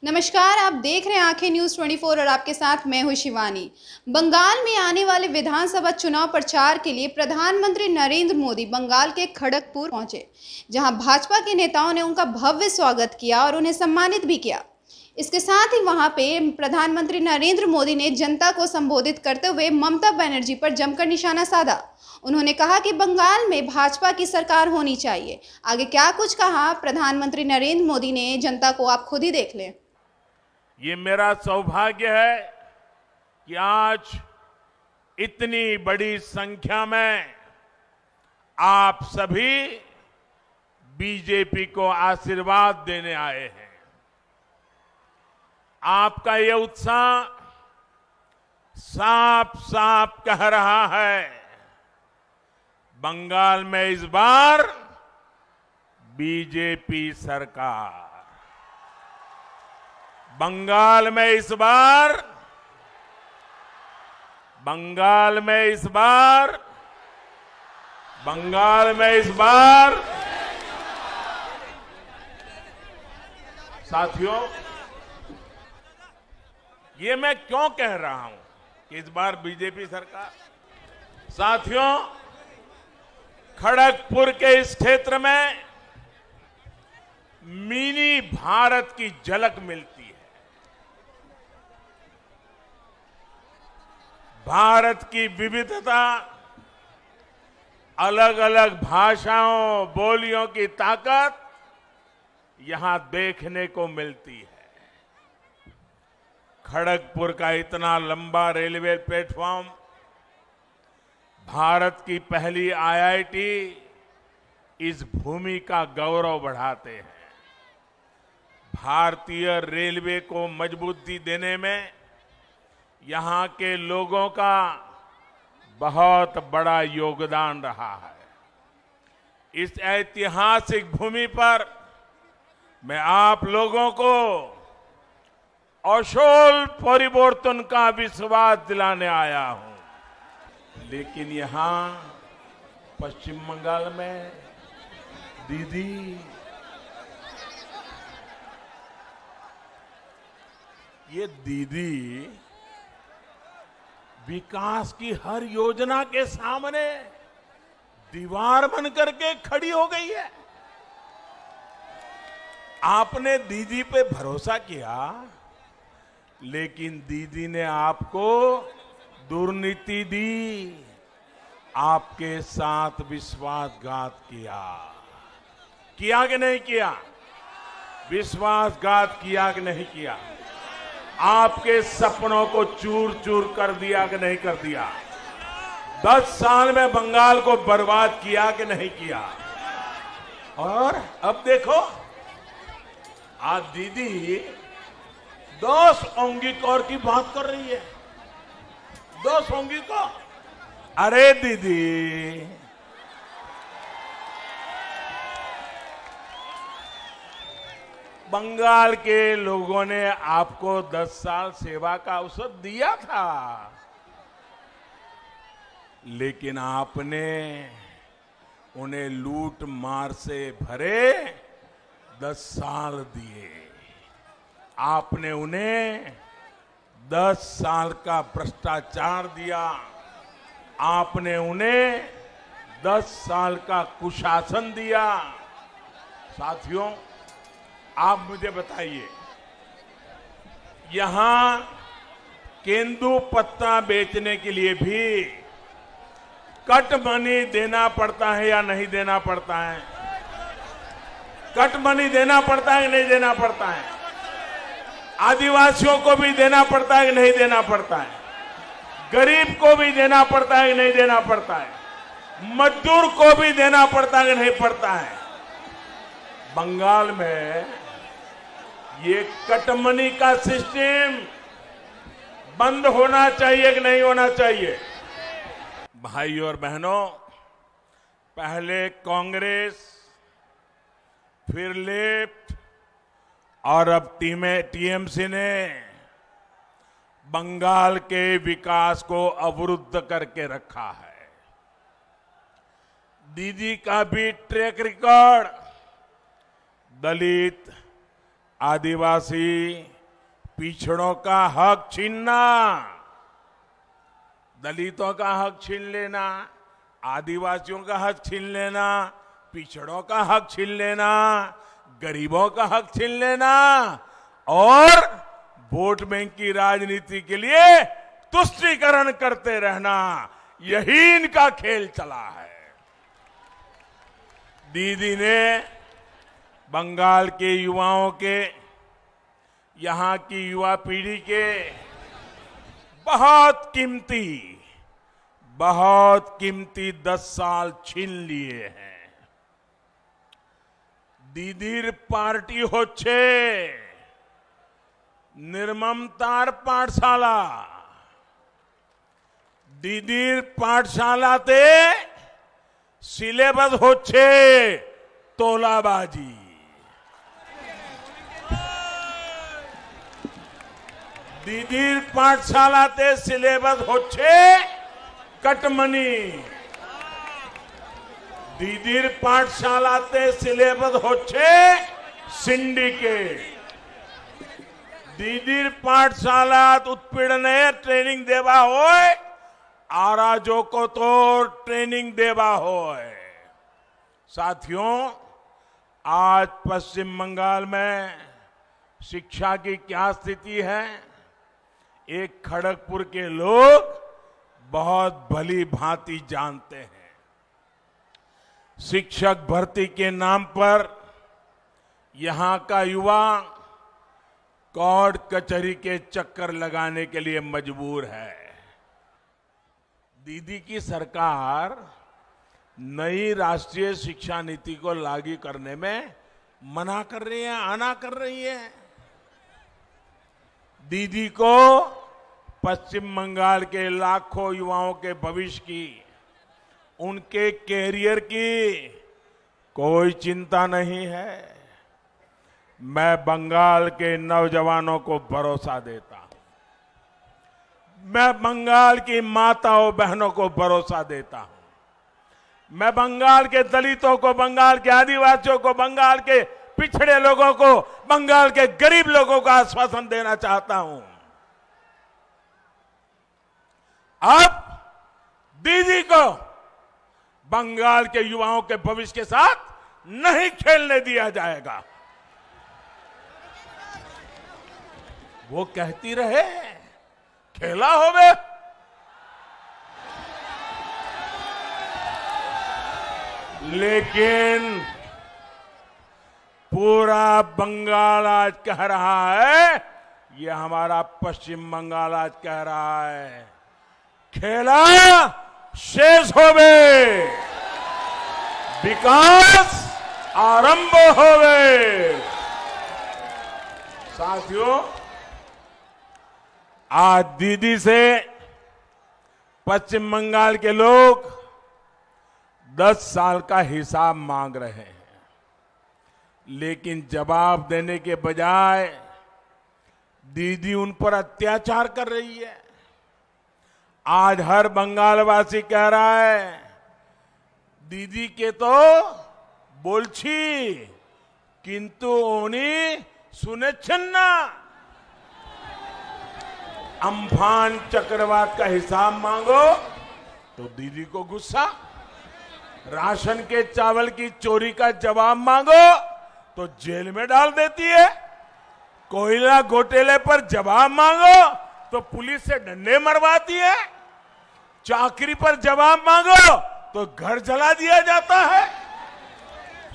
नमस्कार, आप देख रहे हैं आंखें न्यूज़ 24 और आपके साथ मैं हूं शिवानी। बंगाल में आने वाले विधानसभा चुनाव प्रचार के लिए प्रधानमंत्री नरेंद्र मोदी बंगाल के खड़गपुर पहुंचे, जहां भाजपा के नेताओं ने उनका भव्य स्वागत किया और उन्हें सम्मानित भी किया। इसके साथ ही वहां पे प्रधानमंत्री नरेंद्र मोदी ने जनता को संबोधित करते हुए ममता बनर्जी पर जमकर निशाना साधा। उन्होंने कहा कि बंगाल में भाजपा की सरकार होनी चाहिए। आगे क्या कुछ कहा प्रधानमंत्री नरेंद्र मोदी ने जनता को, आप खुद ही देख लें। ये मेरा सौभाग्य है कि आज इतनी बड़ी संख्या में आप सभी बीजेपी को आशीर्वाद देने आए हैं। आपका ये उत्साह साफ साफ कह रहा है, बंगाल में इस बार बीजेपी सरकार, बंगाल में इस बार साथियों, ये मैं क्यों कह रहा हूं कि इस बार बीजेपी सरकार। साथियों, खड़गपुर के इस क्षेत्र में मिनी भारत की झलक मिलती है। भारत की विविधता, अलग अलग भाषाओं बोलियों की ताकत यहां देखने को मिलती है। खड़गपुर का इतना लंबा रेलवे प्लेटफॉर्म भारत की पहली आईआईटी इस भूमि का गौरव बढ़ाते हैं। भारतीय रेलवे को मजबूती देने में यहां के लोगों का बहुत बड़ा योगदान रहा है। इस ऐतिहासिक भूमि पर मैं आप लोगों को असोल परिवर्तन का विश्वास दिलाने आया हूं। लेकिन यहां पश्चिम बंगाल में दीदी, ये दीदी विकास की हर योजना के सामने दीवार बन करके खड़ी हो गई है। आपने दीदी पे भरोसा किया, लेकिन दीदी ने आपको दुर्नीति दी, आपके साथ विश्वासघात किया कि नहीं किया? विश्वासघात किया कि नहीं किया? आपके सपनों को चूर चूर कर दिया कि नहीं कर दिया? 10 साल में बंगाल को बर्बाद किया कि नहीं किया? और अब देखो, आज दीदी 10 औंगिक और की बात कर रही है। 10 औंगिक और। अरे दीदी, बंगाल के लोगों ने आपको 10 साल सेवा का अवसर दिया था, लेकिन आपने उन्हें लूट मार से भरे 10 साल दिए। आपने उन्हें 10 साल का भ्रष्टाचार दिया। आपने उन्हें 10 साल का कुशासन दिया। साथियों, आप मुझे बताइए, यहां केंदू पत्ता बेचने के लिए भी कट मनी देना पड़ता है या नहीं देना पड़ता है? कट मनी देना पड़ता है कि नहीं देना पड़ता है? आदिवासियों को भी देना पड़ता है कि नहीं देना पड़ता है? गरीब को भी देना पड़ता है कि नहीं देना पड़ता है? मजदूर को भी देना पड़ता है कि नहीं पड़ता है? बंगाल में ये कटमनी का सिस्टम बंद होना चाहिए कि नहीं होना चाहिए? भाइयों और बहनों, पहले कांग्रेस, फिर लेफ्ट और अब टीएमसी ने बंगाल के विकास को अवरुद्ध करके रखा है। दीदी का भी ट्रैक रिकॉर्ड दलित, आदिवासी पिछड़ों का हक छीनना, दलितों का हक छीन लेना, आदिवासियों का हक छीन लेना, पिछड़ों का हक छीन लेना, गरीबों का हक छीन लेना और वोट बैंक की राजनीति के लिए तुष्टीकरण करते रहना, यही इनका खेल चला है। दीदी ने बंगाल के युवाओं के, यहां की युवा पीढ़ी के बहुत कीमती 10 साल छीन लिए हैं। दीदीर पार्टी होच्छे निर्ममतार पाठशाला। दीदीर पाठशालाते सिलेबस होच्छे तोलाबाजी। दीदीर पाठशालाते सिलेबस होच्छे कटमनी। दीदीर पाठशालाते सिलेबस होच्छे सिंडिकेट। दीदीर पाठशालात उत्पीड़ने ट्रेनिंग देवा होय, आराजो को तो ट्रेनिंग देवा होय। साथियों, आज पश्चिम बंगाल में शिक्षा की क्या स्थिति है, एक खड़गपुर के लोग बहुत भली भांति जानते हैं। शिक्षक भर्ती के नाम पर यहां का युवा कोर्ट कचहरी के चक्कर लगाने के लिए मजबूर है। दीदी की सरकार नई राष्ट्रीय शिक्षा नीति को लागू करने में मना कर रही है, आना कर रही है। दीदी को पश्चिम बंगाल के लाखों युवाओं के भविष्य की, उनके कैरियर की कोई चिंता नहीं है। मैं बंगाल के नौजवानों को भरोसा देता हूं, मैं बंगाल की माताओं बहनों को भरोसा देता हूं, मैं बंगाल के दलितों को, बंगाल के आदिवासियों को, बंगाल के पिछड़े लोगों को, बंगाल के गरीब लोगों को आश्वासन देना चाहता हूं। अब दीदी को बंगाल के युवाओं के भविष्य के साथ नहीं खेलने दिया जाएगा। वो कहती रहे खेला होवे, लेकिन पूरा बंगाल आज कह रहा है, ये हमारा पश्चिम बंगाल आज कह रहा है, खेला शेष होवे, विकास आरंभ होवे। साथियों, आज दीदी से पश्चिम बंगाल के लोग 10 साल का हिसाब मांग रहे हैं, लेकिन जवाब देने के बजाय दीदी उन पर अत्याचार कर रही है। आज हर बंगालवासी कह रहा है, दीदी के तो बोलछी किंतु उन्हीं सुने छन्ना। अम्फान चक्रवात का हिसाब मांगो तो दीदी को गुस्सा, राशन के चावल की चोरी का जवाब मांगो तो जेल में डाल देती है, कोयला घोटाले पर जवाब मांगो तो पुलिस से डंडे मरवाती है, चाकरी पर जवाब मांगो तो घर जला दिया जाता है।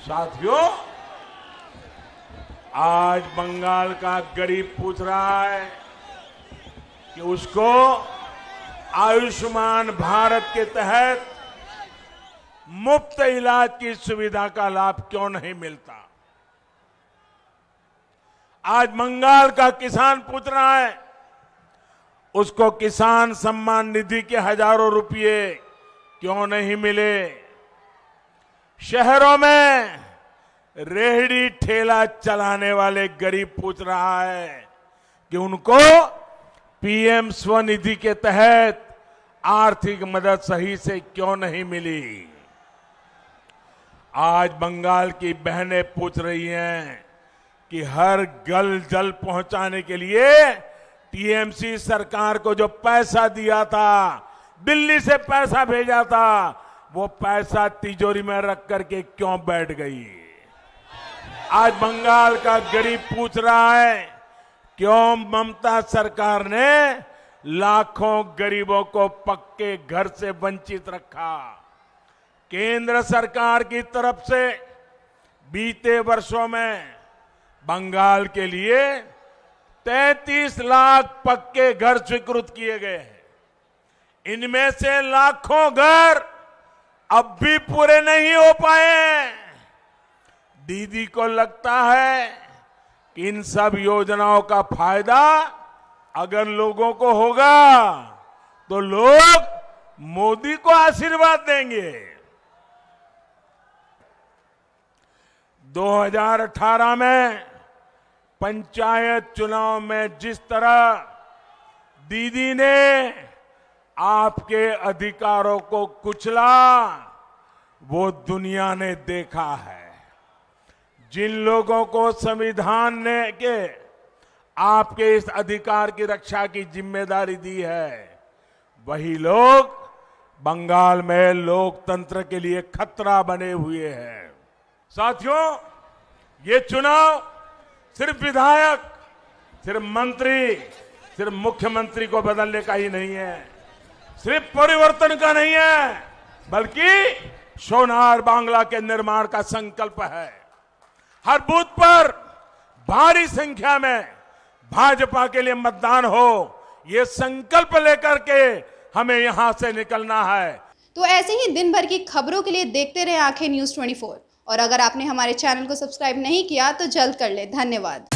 साथियों, आज बंगाल का गरीब पूछ रहा है कि उसको आयुष्मान भारत के तहत मुफ्त इलाज की सुविधा का लाभ क्यों नहीं मिलता। आज बंगाल का किसान पूछ रहा है, उसको किसान सम्मान निधि के हजारों रुपए क्यों नहीं मिले। शहरों में रेहड़ी ठेला चलाने वाले गरीब पूछ रहा है कि उनको पीएम स्वनिधि के तहत आर्थिक मदद सही से क्यों नहीं मिली। आज बंगाल की बहनें पूछ रही हैं कि हर गल जल पहुंचाने के लिए टीएमसी सरकार को जो पैसा दिया था, दिल्ली से पैसा भेजा था, वो पैसा तिजोरी में रख करके क्यों बैठ गई? आज बंगाल का गरीब पूछ रहा है, क्यों ममता सरकार ने लाखों गरीबों को पक्के घर से वंचित रखा? केंद्र सरकार की तरफ से बीते वर्षों में बंगाल के लिए 33 लाख पक्के घर स्वीकृत किए गए हैं। इनमें से लाखों घर अब भी पूरे नहीं हो पाए हैं। दीदी को लगता है कि इन सब योजनाओं का फायदा अगर लोगों को होगा तो लोग मोदी को आशीर्वाद देंगे। 2018 में पंचायत चुनाव में जिस तरह दीदी ने आपके अधिकारों को कुचला, वो दुनिया ने देखा है। जिन लोगों को संविधान ने के आपके इस अधिकार की रक्षा की जिम्मेदारी दी है, वही लोग बंगाल में लोकतंत्र के लिए खतरा बने हुए हैं। साथियों, ये चुनाव सिर्फ विधायक, सिर्फ मंत्री, सिर्फ मुख्यमंत्री को बदलने का ही नहीं है, सिर्फ परिवर्तन का नहीं है, बल्कि सोनार बांग्ला के निर्माण का संकल्प है। हर बूथ पर भारी संख्या में भाजपा के लिए मतदान हो, ये संकल्प लेकर के हमें यहां से निकलना है। तो ऐसे ही दिन भर की खबरों के लिए देखते रहे आंखें न्यूज़ 24। और अगर आपने हमारे चैनल को सब्सक्राइब नहीं किया तो जल्द कर ले। धन्यवाद।